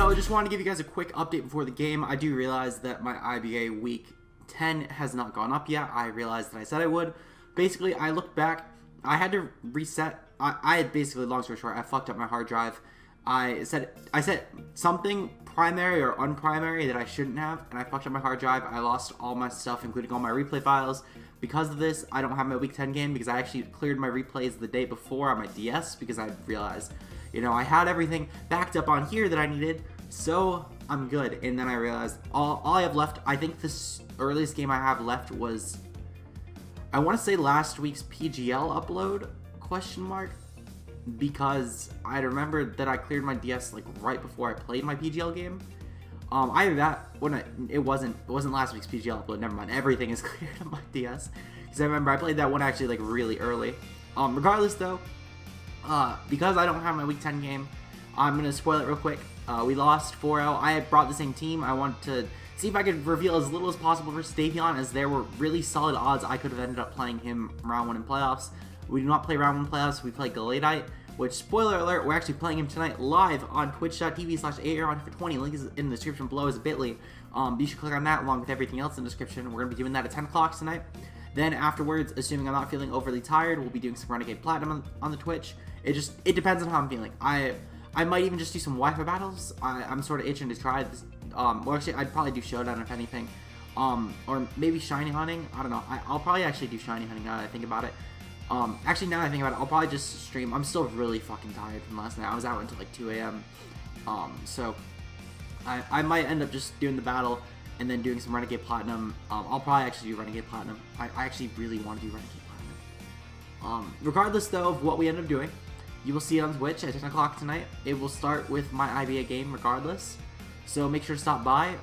Yo, just wanted to give you guys a quick update before the game. I do realize that my IBA Week 10 has not gone up yet. I realized that I said I would. Basically, I looked back. I had to reset. I had basically, long story short, I fucked up my hard drive. I said something primary or unprimary that I shouldn't have, and I fucked up my hard drive. I lost all my stuff, including all my replay files. Because of this, I don't have my Week 10 game because I actually cleared my replays the day before on my DS because I realized, you know, I had everything backed up on here that I needed, so I'm good. And then I realized all I have left, I think this earliest game I have left was, I want to say last week's PGL upload, question mark, because I remembered that I cleared my DS like right before I played my PGL game. Either that, it wasn't last week's PGL upload, never mind, everything is cleared on my DS, because I remember I played that one actually like really early. Regardless though, because I don't have my Week 10 game, I'm going to spoil it real quick. We lost 4-0. I had brought the same team. I wanted to see if I could reveal as little as possible for Stavion, as there were really solid odds I could have ended up playing him round 1 in playoffs. We do not play round 1 playoffs. We play Galadite, which, spoiler alert, we're actually playing him tonight live on twitch.tv/AAron2420. Link is in the description below as a bit.ly. You should click on that along with everything else in the description. We're going to be doing that at 10 o'clock tonight. Then afterwards, assuming I'm not feeling overly tired, we'll be doing some Renegade Platinum on the Twitch. It depends on how I'm feeling. I might even just do some Wi-Fi battles. I'm sort of itching to try this. Well, actually, I'd probably do Showdown if anything. Or maybe Shiny Hunting. I don't know. I'll probably actually do Shiny Hunting now that I think about it. Actually, now that I think about it, I'll probably just stream. I'm still really fucking tired from last night. I was out until like 2 a.m. So I might end up just doing the battle and then doing some Renegade Platinum. I'll probably actually do Renegade Platinum. I actually really want to do Renegade Platinum. Regardless, though, of what we end up doing, you will see it on Twitch at 10 o'clock tonight. It will start with my IBA game regardless, so make sure to stop by.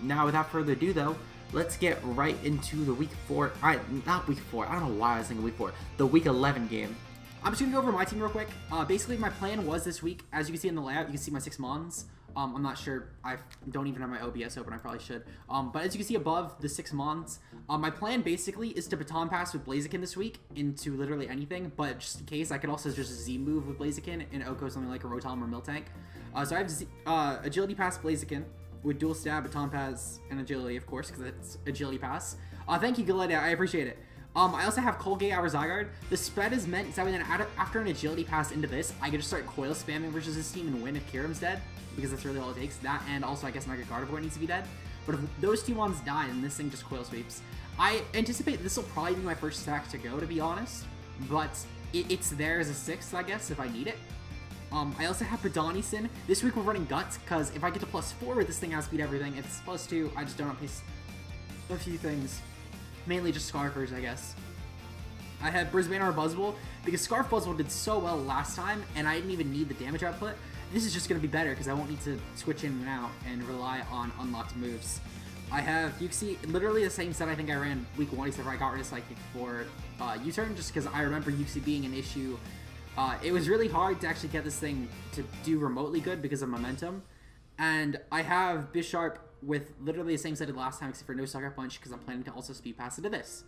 Now, without further ado, though, let's get right into the Week 4. Alright, not Week 4. I don't know why I was thinking Week 4. The Week 11 game. I'm just going to go over my team real quick. Basically, my plan was this week, as you can see in the layout, you can see my 6 Mons. I'm not sure. I don't even have my OBS open. I probably should. But as you can see above, the 6 Mons. My plan basically is to baton pass with Blaziken this week into literally anything. But just in case, I could also just Z-move with Blaziken and Oko something like a Rotom or Miltank. So I have Agility Pass Blaziken with Dual Stab, Baton Pass, and Agility, of course, because it's Agility Pass. Thank you, Galeta. I appreciate it. I also have Colgate Hour Zygarde. The spread is meant so that after an Agility Pass into this, I can just start coil spamming versus this team and win if Kyurem's dead, because that's really all it takes. That, and also I guess Mega Gardevoir needs to be dead. But if those two ones die, then this thing just coil sweeps. I anticipate this will probably be my first stack to go, to be honest. But it's there as a 6th, I guess, if I need it. I also have Pedonison. This week we're running Guts, because if I get to +4 with this thing, I speed everything. If it's +2, I just don't outpace a few things. Mainly just Scarfers, I guess. I have Brisbane or Buzzwole, because Scarf Buzzwole did so well last time, and I didn't even need the damage output. This is just going to be better, because I won't need to switch in and out and rely on unlocked moves. I have Uxie, literally the same set I think I ran Week 1, except for I got rid of Psychic for U-Turn, just because I remember Uxie being an issue. It was really hard to actually get this thing to do remotely good because of momentum. And I have Bisharp with literally the same set I did last time, except for no Sucker Punch, because I'm planning to also speed pass into this.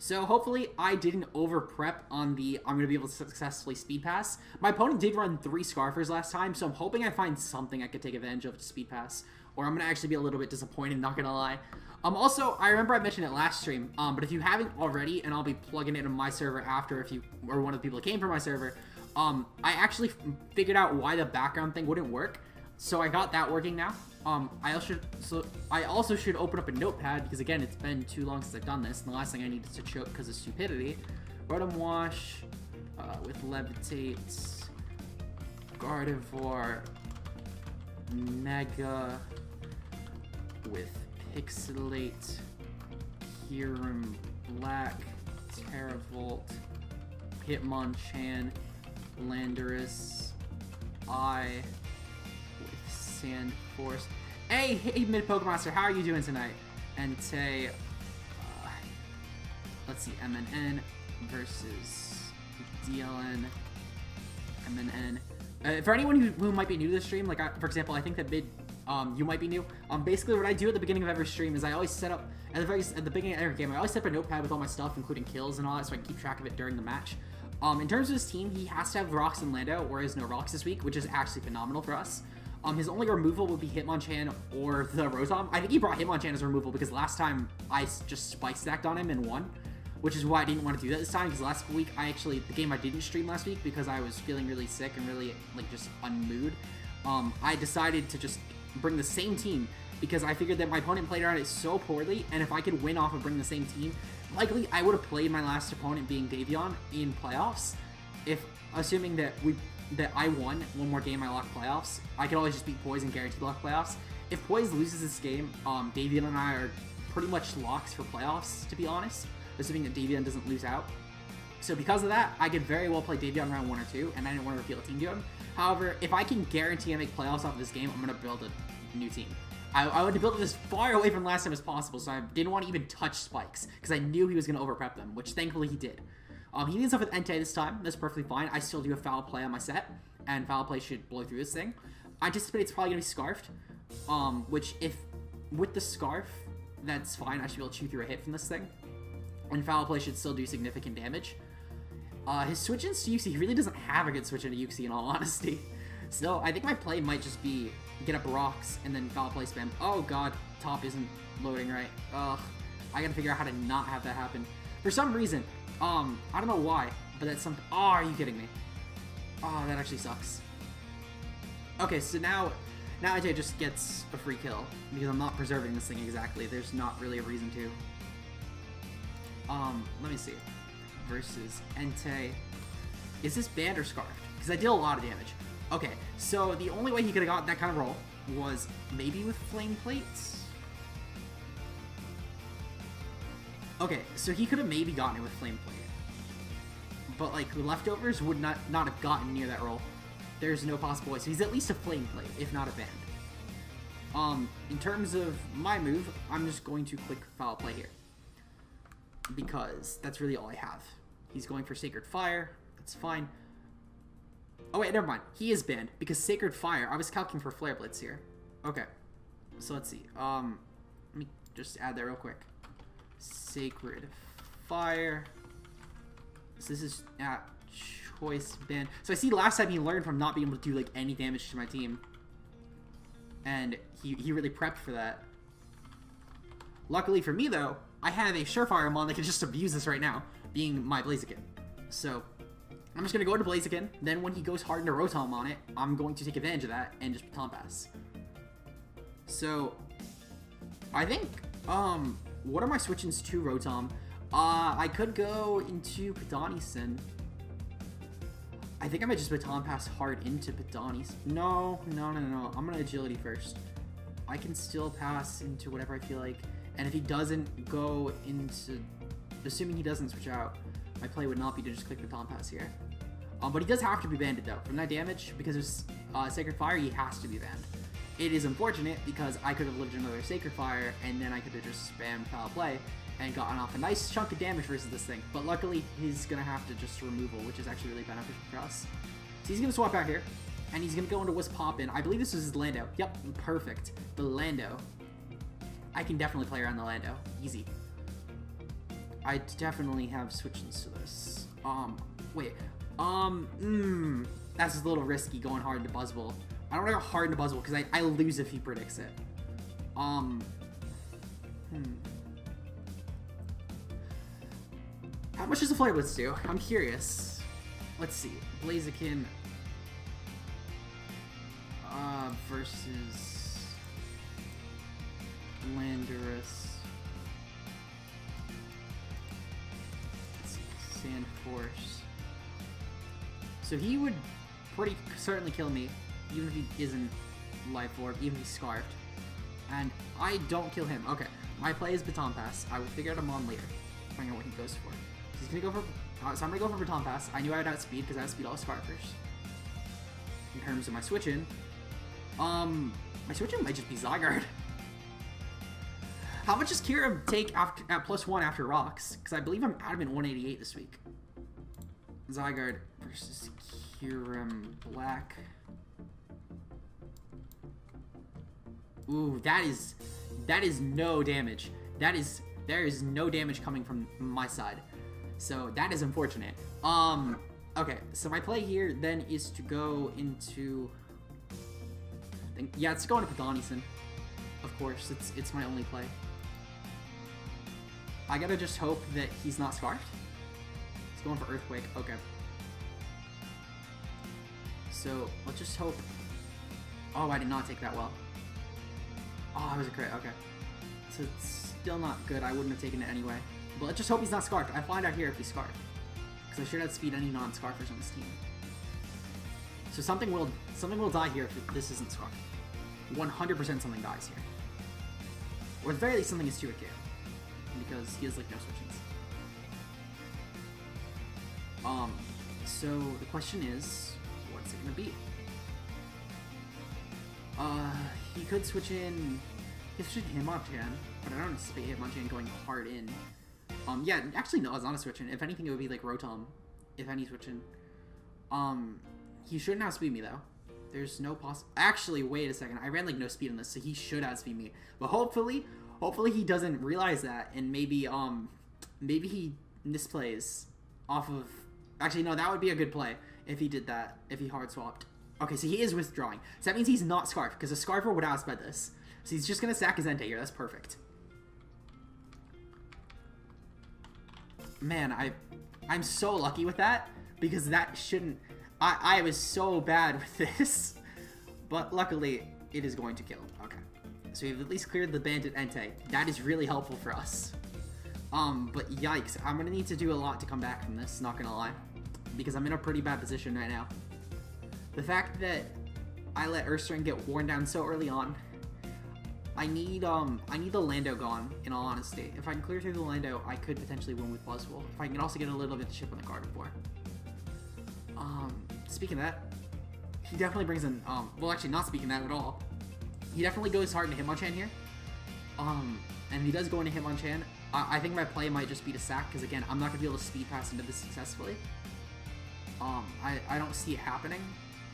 So hopefully I didn't over prep on the I'm going to be able to successfully speed pass. My opponent did run 3 Scarfers last time, so I'm hoping I find something I could take advantage of to speed pass, or I'm going to actually be a little bit disappointed, not going to lie. Also, I remember I mentioned it last stream, but if you haven't already, and I'll be plugging it in my server after if you are one of the people that came from my server, I actually figured out why the background thing wouldn't work, so I got that working now. I also should open up a notepad, because again, it's been too long since I've done this, and the last thing I need is to choke because of stupidity. Rotom Wash with Levitate, Gardevoir, Mega with Pixelate, Kyurem Black, Terravolt, Hitmonchan, Landorus, I with Sand Force. Hey, Mid Pokemaster, how are you doing tonight? And say, let's see, MNN versus DLN, MNN. For anyone who might be new to the stream, like for example, I think that you might be new. Basically, what I do at the beginning of every stream is I always set up at the beginning of every game. I always set up a notepad with all my stuff, including kills and all that, so I can keep track of it during the match. In terms of his team, he has to have Rocks and Lando, whereas no Rocks this week, which is actually phenomenal for us. His only removal would be Hitmonchan or the Rotom. I think he brought Hitmonchan as a removal because last time I just spike stacked on him and won, which is why I didn't want to do that this time, because last week the game I didn't stream last week because I was feeling really sick and really like just unmood. I decided to just bring the same team because I figured that my opponent played around it so poorly, and if I could win off of bringing the same team, likely I would have played my last opponent being Davion in playoffs. If assuming that I won one more game, I locked playoffs, I could always just beat Poijz and guarantee lock playoffs. If Poijz loses this game, Davion and I are pretty much locks for playoffs, to be honest, assuming that Davion doesn't lose out. So because of that, I could very well play Davion round 1 or 2, and I didn't want to reveal a team to him. However, if I can guarantee I make playoffs off of this game, I'm going to build a new team. I wanted to build it as far away from last time as possible, so I didn't want to even touch Spikes, because I knew he was going to overprep them, which thankfully he did. He leads off with Entei this time. That's perfectly fine. I still do a foul play on my set, and foul play should blow through this thing. I anticipate it's probably going to be Scarfed, which if with the Scarf, that's fine. I should be able to chew through a hit from this thing. And foul play should still do significant damage. His switch into Uxie, he really doesn't have a good switch into Uxie in all honesty. So I think my play might just be get up rocks and then foul play spam. Oh god, top isn't loading right. Ugh, I gotta figure out how to not have that happen. For some reason, I don't know why, but that's something. Oh, are you kidding me? Oh, that actually sucks. Okay, so now AJ just gets a free kill because I'm not preserving this thing exactly. There's not really a reason to. Let me see. Versus Entei. Is this banned or scarfed? Because I did a lot of damage. Okay, so the only way he could have got that kind of roll was maybe with flame plates. Okay, so he could have maybe gotten it with flame plate. But like the leftovers would not have gotten near that roll. There's no possible way. So he's at least a flame plate, if not a band. In terms of my move, I'm just going to click foul play here. Because that's really all I have. He's going for Sacred Fire. That's fine. Oh wait, never mind. He is banned because Sacred Fire. I was calculating for Flare Blitz here. Okay. So let's see. Let me just add that real quick. Sacred Fire. So this is at choice ban. So I see last time he learned from not being able to do like any damage to my team. And he really prepped for that. Luckily for me though, I have a Surefire Mon that can just abuse this right now, being my Blaziken. So I'm just going to go into Blaziken, then when he goes hard into Rotom on it, I'm going to take advantage of that and just Baton Pass. So I think, what are my switch-ins to Rotom? I could go into Padanisen. I think I might just Baton Pass hard into Padanisen. No. I'm going to Agility first. I can still pass into whatever I feel like. And if he doesn't go into, assuming he doesn't switch out, my play would not be to just click Baton Pass here. But he does have to be banded though. From that damage, because there's Sacred Fire, he has to be banned. It is unfortunate because I could have lived another Sacred Fire and then I could have just spammed foul play and gotten off a nice chunk of damage versus this thing. But luckily, he's going to have to just removal, which is actually really beneficial for us. So he's going to swap out here, and he's going to go into Wisp Poppin. I believe this is his Lando. Yep, perfect. The Lando. I can definitely play around the Lando. Easy. I definitely have switch-ins to this. Wait. That's a little risky going hard into Buzzwole. I don't want to go hard into Buzzwole because I lose if he predicts it. How much does a Flare Blitz do? I'm curious. Let's see. Blaziken versus Landorus. Let's see. Sand Force. So he would pretty certainly kill me, even if he isn't Life Orb, even if he's Scarfed. And I don't kill him. Okay. My play is Baton Pass. I will figure out a Mon later. Find out what he goes for. He's gonna go for, so I'm gonna go for Baton Pass. I knew I would outspeed because I outspeed all Scarfers. In terms of my switch-in, my switch-in might just be Zygarde. How much does Kira take after, at +1 after rocks? Because I believe I'm adamant 188 this week. Zygarde versus Kyurem Black. Ooh, that is no damage. There is no damage coming from my side. So that is unfortunate. Okay, so my play here then is to go into something. Yeah, it's going to Padanison. Of course, it's my only play. I gotta just hope that he's not Scarfed. He's going for Earthquake. Okay. So, let's just hope... Oh, I did not take that well. Oh, it was a crit. Okay. So, it's still not good. I wouldn't have taken it anyway. But let's just hope he's not Scarfed. I find out here if he's Scarfed. Because I should outspeed any non-Scarfers on this team. So something will die here if this isn't Scarfed. 100% something dies here. Or at the very least something is 2 KO. Because he has like no switches. So the question is, what's it gonna be? He could switch in... He could switch in Hitmonchan, but I don't anticipate Hitmonchan going hard in. Yeah, actually no, it's not a switch in. If anything, it would be like Rotom, if any switch in. He shouldn't outspeed me though. There's no Actually, wait a second. I ran like no speed in this, so he should outspeed me. But hopefully he doesn't realize that, and maybe he misplays off of... Actually, no, that would be a good play if he did that, if he hard swapped. Okay, so he is withdrawing. So that means he's not Scarf, because a Scarfer would outsped this. So he's just going to sack his Entei here. That's perfect. Man, I'm so lucky with that, because that shouldn't... I was so bad with this. But luckily, it is going to kill. Okay. So we've at least cleared the Bandit Entei. That is really helpful for us. But yikes. I'm going to need to do a lot to come back from this, not going to lie. Because I'm in a pretty bad position right now. The fact that I let Ursaring get worn down so early on, I need the Lando gone, in all honesty. If I can clear through the Lando, I could potentially win with Buzzwole. If I can also get a little bit of chip on the Gardevoir. Speaking of that, he definitely brings in, well actually not speaking of that at all. He definitely goes hard into Hitmonchan here. And he does go into Hitmonchan. I think my play might just be to sack, because again, I'm not going to be able to speed pass into this successfully. I don't see it happening.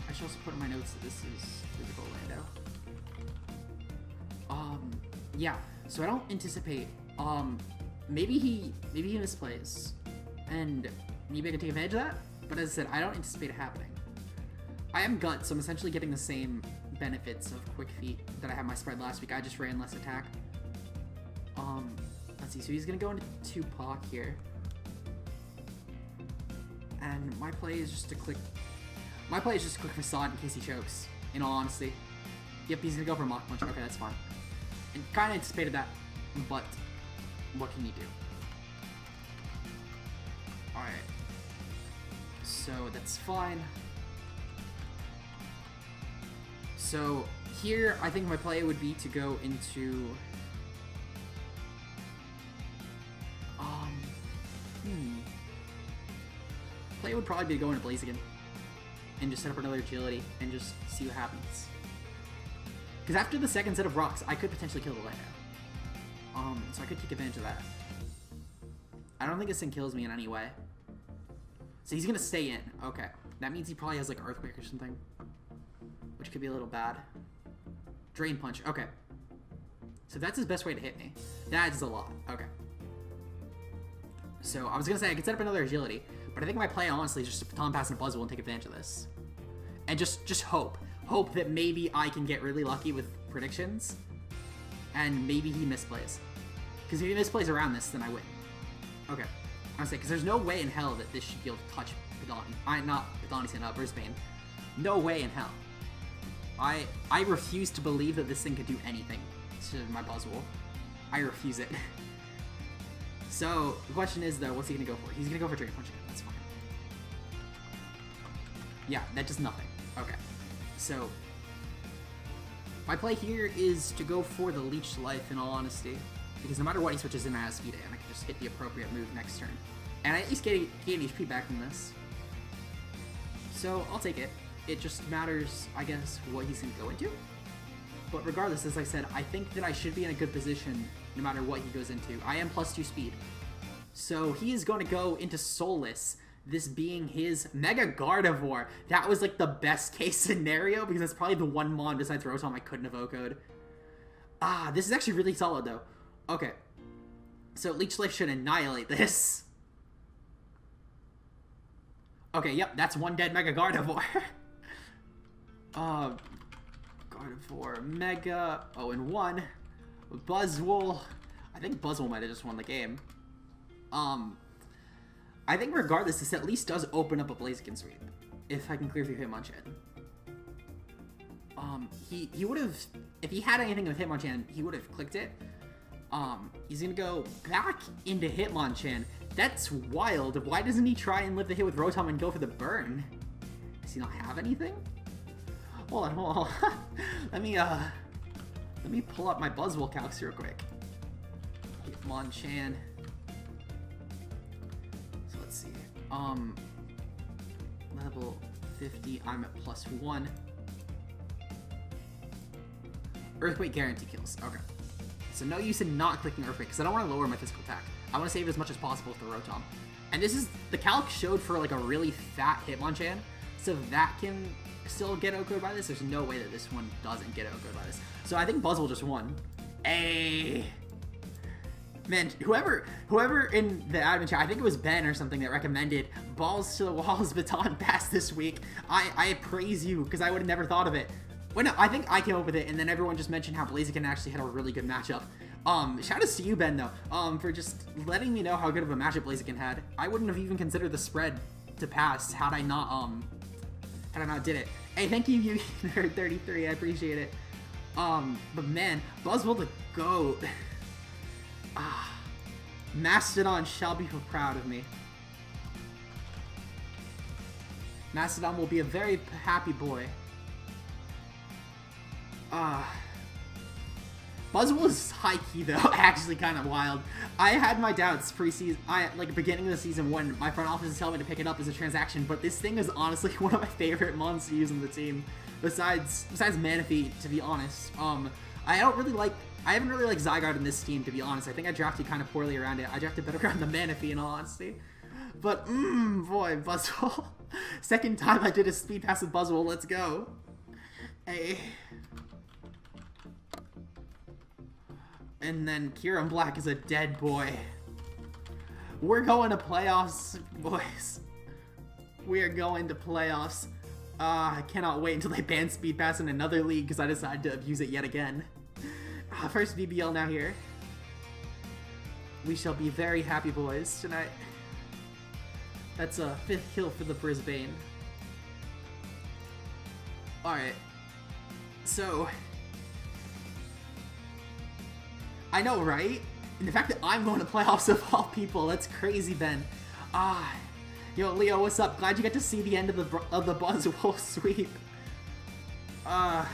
I should also put in my notes that this is physical Lando. Yeah, so I don't anticipate, maybe he misplays, and maybe I can take advantage of that, but as I said, I don't anticipate it happening. I am Gut, so I'm essentially getting the same benefits of Quick Feet that I had my spread last week. I just ran less attack. Let's see, so he's gonna go into Tupac here. And my play is just to click... My play is just to click Facade in case he chokes, in all honesty. Yep, he's gonna go for Mach Punch. Okay, that's fine. And kind of anticipated that, but what can you do? Alright. So, that's fine. So, here, I think my play would be to go into... Play would probably be to go into Blaziken and just set up another agility and just see what happens. Because after the second set of rocks, I could potentially kill the Lando. So I could take advantage of that. I don't think this thing kills me in any way. So he's gonna stay in. Okay. That means he probably has like Earthquake or something, which could be a little bad. Drain Punch. Okay. So that's his best way to hit me. That is a lot. Okay. So I was gonna say I could set up another agility, but I think my play honestly is just to Baton Pass and Buzzwole and take advantage of this. And just hope that maybe I can get really lucky with predictions, and maybe he misplays. Because if he misplays around this, then I win. Okay. I'm saying, because there's no way in hell that this should be able to touch Padani. Not Padani, Brisbane. No way in hell. I refuse to believe that this thing could do anything to my Buzzwole. I refuse it. So, the question is, though, what's he going to go for? He's going to go for Drain Punch again. That's fine. Yeah, that does nothing. Okay. So, my play here is to go for the Leech Life, in all honesty. Because no matter what, he switches in, I have Speed, and I can just hit the appropriate move next turn. And I at least get HP back from this. So, I'll take it. It just matters, I guess, what he's going to go into. But regardless, as I said, I think that I should be in a good position no matter what he goes into. I am +2 speed. So he is going to go into Soulless, this being his Mega Gardevoir. That was like the best case scenario because that's probably the one Mon besides Rotom I couldn't have OHKO'd. This is actually really solid though. Okay. So Leech Life should annihilate this. Okay, yep, that's one dead Mega Gardevoir. for Mega. 0-1. Buzzwole. I think Buzzwole might have just won the game. I think regardless, this at least does open up a Blaziken sweep. If I can clear through Hitmonchan. He would have, if he had anything with Hitmonchan, he would have clicked it. He's gonna go back into Hitmonchan. That's wild. Why doesn't he try and live the hit with Rotom and go for the burn? Does he not have anything? Hold on. Let me pull up my Buzzwole calcs real quick. Hitmonchan. So let's see. Level 50. I'm at +1. Earthquake guarantee kills. Okay. So no use in not clicking Earthquake because I don't want to lower my physical attack. I want to save as much as possible with the Rotom. And this is, the calc showed for like a really fat Hitmonchan. So if that can still get outgoed by this, there's no way that this one doesn't get outgoed by this. So I think Buzzwole just won. Hey. Man, whoever in the admin chat, I think it was Ben or something that recommended Balls to the Walls Baton Pass this week. I praise you because I would have never thought of it. Well, no, I think I came up with it, and then everyone just mentioned how Blaziken actually had a really good matchup. Shout out to you, Ben, though, for just letting me know how good of a matchup Blaziken had. I wouldn't have even considered the spread to pass had I not did it. Hey, thank you, you Nerd 33. I appreciate it. But man, Buzzwole the GOAT. Mastodon shall be proud of me. Mastodon will be a very happy boy. Buzzwole is high-key, though, actually kind of wild. I had my doubts pre-season, like, beginning of the season when my front office is telling me to pick it up as a transaction, but this thing is honestly one of my favorite mons to use in the team, besides Manaphy, to be honest. I haven't really liked Zygarde in this team, to be honest. I think I drafted kind of poorly around it. I drafted better around the Manaphy, in all honesty. But, boy, Buzzwole. Second time I did a speed pass with Buzzwole, let's go. Hey. And then Kieran Black is a dead boy. We're going to playoffs, boys. We are going to playoffs. I cannot wait until they ban Speed Pass in another league because I decided to abuse it yet again. First BBL now here. We shall be very happy boys tonight. That's a 5th kill for the Brisbane. Alright. So... I know, right? And the fact that I'm going to playoffs of all people, that's crazy, Ben. Yo, Leo, what's up? Glad you got to see the end of the Buzzwole sweep. Let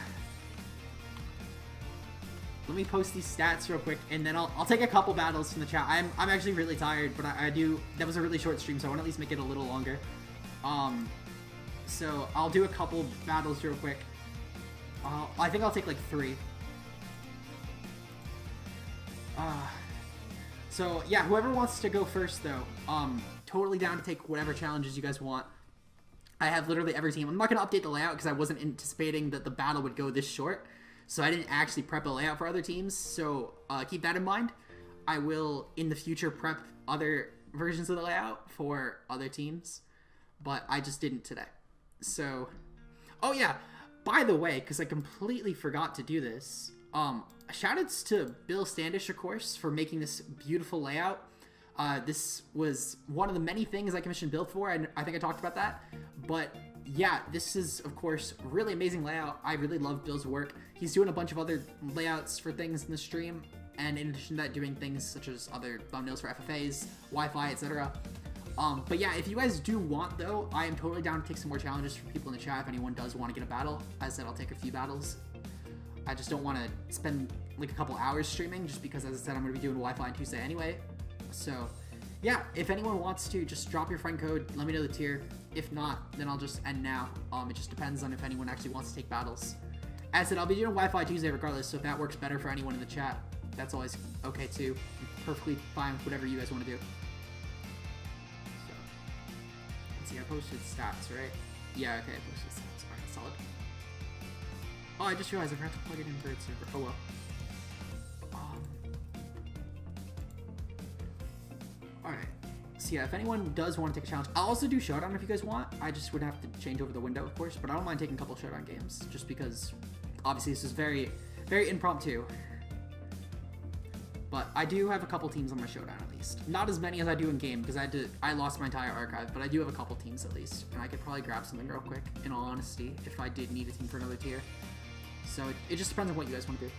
me post these stats real quick, and then I'll take a couple battles from the chat. I'm actually really tired, but that was a really short stream, so I want to at least make it a little longer. So I'll do a couple battles real quick. I think I'll take like 3. So yeah, whoever wants to go first though, totally down to take whatever challenges you guys want. I have literally every team. I'm not going to update the layout because I wasn't anticipating that the battle would go this short. So I didn't actually prep a layout for other teams. So keep that in mind. I will in the future prep other versions of the layout for other teams, but I just didn't today. So, oh yeah, by the way, because I completely forgot to do this, shoutouts to Bill Standish, of course, for making this beautiful layout. This was one of the many things I commissioned Bill for, and I think I talked about that. But yeah, this is, of course, really amazing layout. I really love Bill's work. He's doing a bunch of other layouts for things in the stream, and in addition to that, doing things such as other thumbnails for FFAs, Wi-Fi, etc. But yeah, if you guys do want, though, I am totally down to take some more challenges from people in the chat if anyone does want to get a battle. As I said, I'll take a few battles. I just don't want to spend like a couple hours streaming just because, as I said, I'm going to be doing Wi-Fi on Tuesday anyway. So yeah, if anyone wants to, just drop your friend code, let me know the tier. If not, then I'll just end now. It just depends on if anyone actually wants to take battles. As I said, I'll be doing Wi-Fi Tuesday regardless, so if that works better for anyone in the chat, that's always okay too. I'm perfectly fine with whatever you guys want to do. So, let's see, I posted stats, right? Yeah, okay, I posted stats. Alright, solid. Oh, I just realized I forgot to plug it in third server. Oh well. Alright. So yeah, if anyone does want to take a challenge, I'll also do Showdown if you guys want. I just would have to change over the window, of course, but I don't mind taking a couple Showdown games, just because Obviously, this is very, very impromptu. But I do have a couple teams on my showdown at least. Not as many as I do in game because I lost my entire archive, but I do have a couple teams at least, and I could probably grab something real quick. In all honesty, if I did need a team for another tier, so it just depends on what you guys want to do.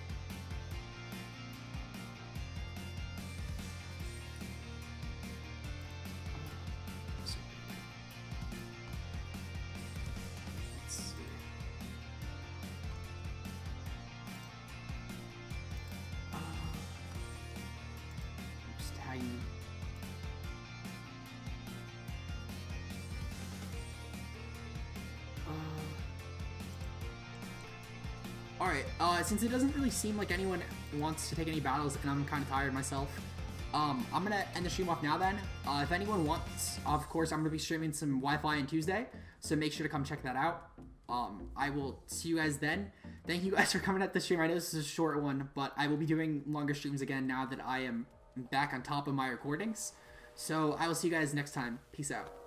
Alright, since it doesn't really seem like anyone wants to take any battles, and I'm kind of tired myself, I'm going to end the stream off now then. If anyone wants, of course, I'm going to be streaming some Wi-Fi on Tuesday, so make sure to come check that out. I will see you guys then. Thank you guys for coming at the stream. I know this is a short one, but I will be doing longer streams again now that I am back on top of my recordings. So I will see you guys next time. Peace out.